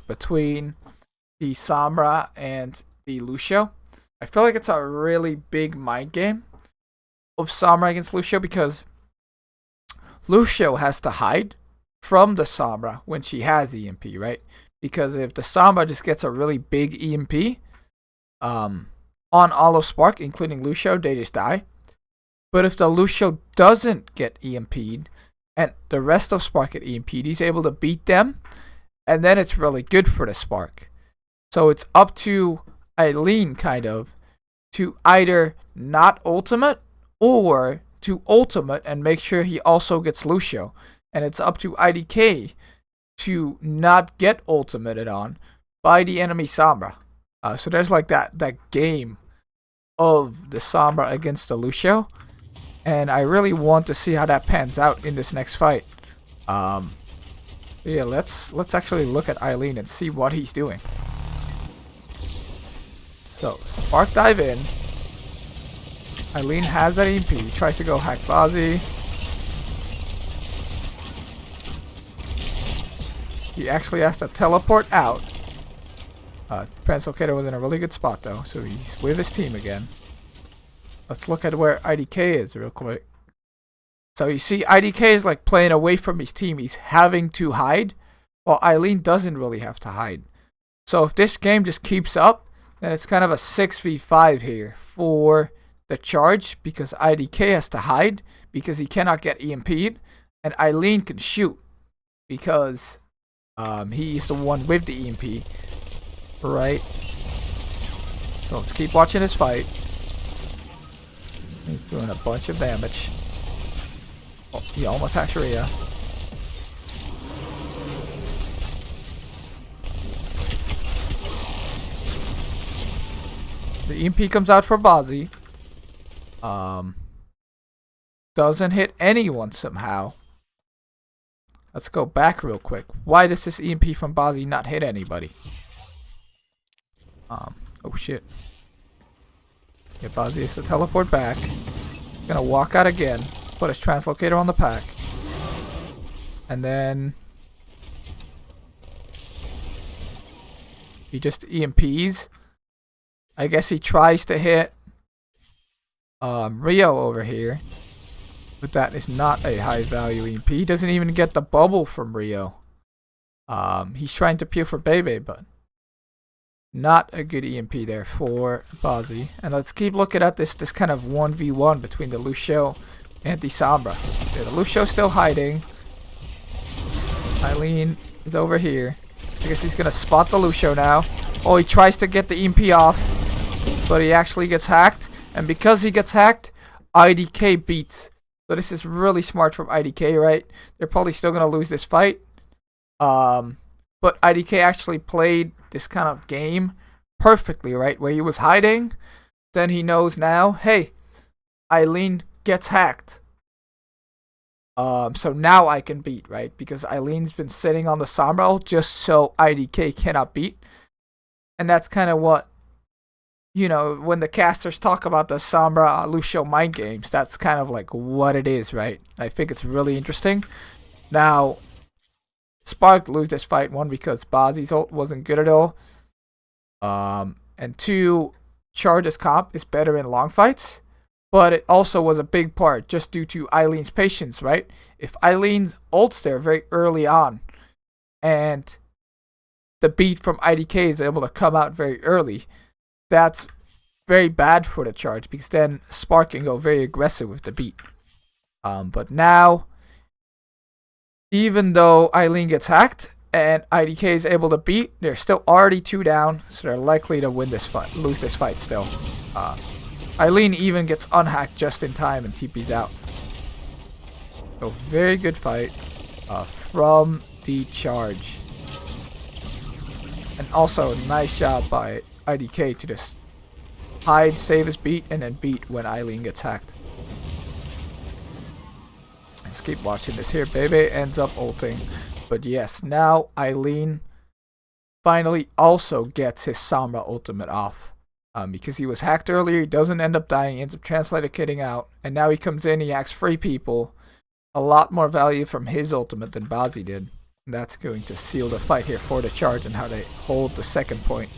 between the Sombra and the Lucio. I feel like it's a really big mind game of Sombra against Lucio because Lucio has to hide from the Sombra when she has EMP, right? Because if the Sombra just gets a really big EMP on all of Spark, including Lucio, they just die. But if the Lucio doesn't get EMP'd and the rest of Spark get EMP'd, he's able to beat them, and then it's really good for the Spark. So it's up to Eileen, kind of, to either not ultimate or to ultimate and make sure he also gets Lucio. And it's up to IDK to not get ultimated on by the enemy Sombra. So there's like that game of the Sombra against the Lucio. And I really want to see how that pans out in this next fight. Yeah, let's actually look at Eileen and see what he's doing. So, Spark dive in. Eileen has that EMP. Tries to go hack Bazi. He actually has to teleport out. Translocator was in a really good spot though, so he's with his team again. Let's look at where IDK is real quick. So you see IDK is like playing away from his team. He's having to hide, while Eileen doesn't really have to hide. So if this game just keeps up, then it's kind of a 6v5 here for the charge, because IDK has to hide because he cannot get EMP'd, and Eileen can shoot because he's the one with the EMP, right? So let's keep watching this fight. He's doing a bunch of damage. Oh, he almost hacked Rhea. The EMP comes out for Bazi. Doesn't hit anyone somehow. Let's go back real quick. Why does this EMP from Bazi not hit anybody? Oh shit. Yeah, Bazi is to teleport back. Gonna walk out again. Put his translocator on the pack. And then he just EMPs. I guess he tries to hit Rio over here. But that is not a high value EMP. He doesn't even get the bubble from Rio. He's trying to peel for Bebe, but not a good EMP there for Bazi. And let's keep looking at this kind of 1v1 between the Lucio and the Sombra. Yeah, the Lucio's still hiding. Eileen is over here. I guess he's gonna spot the Lucio now. Oh, he tries to get the EMP off, but he actually gets hacked. And because he gets hacked, IDK beats. So this is really smart from IDK, right? They're probably still gonna lose this fight. But IDK actually played this kind of game perfectly, right? Where he was hiding, then he knows now, hey, Eileen gets hacked. So now I can beat, right? Because Eileen's been sitting on the Sombra just so IDK cannot beat. And that's kind of what, you know, when the casters talk about the Sombra Lucio mind games, that's kind of like what it is, right? I think it's really interesting. Now, Spark lose this fight, one, because Bazi's ult wasn't good at all. And two, Charge's comp is better in long fights. But it also was a big part just due to Eileen's patience, right? If Eileen's ults there very early on, and the beat from IDK is able to come out very early, that's very bad for the Charge, because then Spark can go very aggressive with the beat. But now, even though Eileen gets hacked and IDK is able to beat, they're still already 2 down, so they're likely to win this fight, lose this fight still. Eileen even gets unhacked just in time and TP's out. So very good fight from the Charge. And also nice job by IDK to just hide, save his beat, and then beat when Eileen gets hacked. Let's keep watching this here. Bebe ends up ulting. But yes, now Eileen finally also gets his Sombra ultimate off. Because he was hacked earlier, he doesn't end up dying, he ends up translator kitting out. And now he comes in, he hacks free people. A lot more value from his ultimate than Bazi did. That's going to seal the fight here for the charge and how they hold the second point.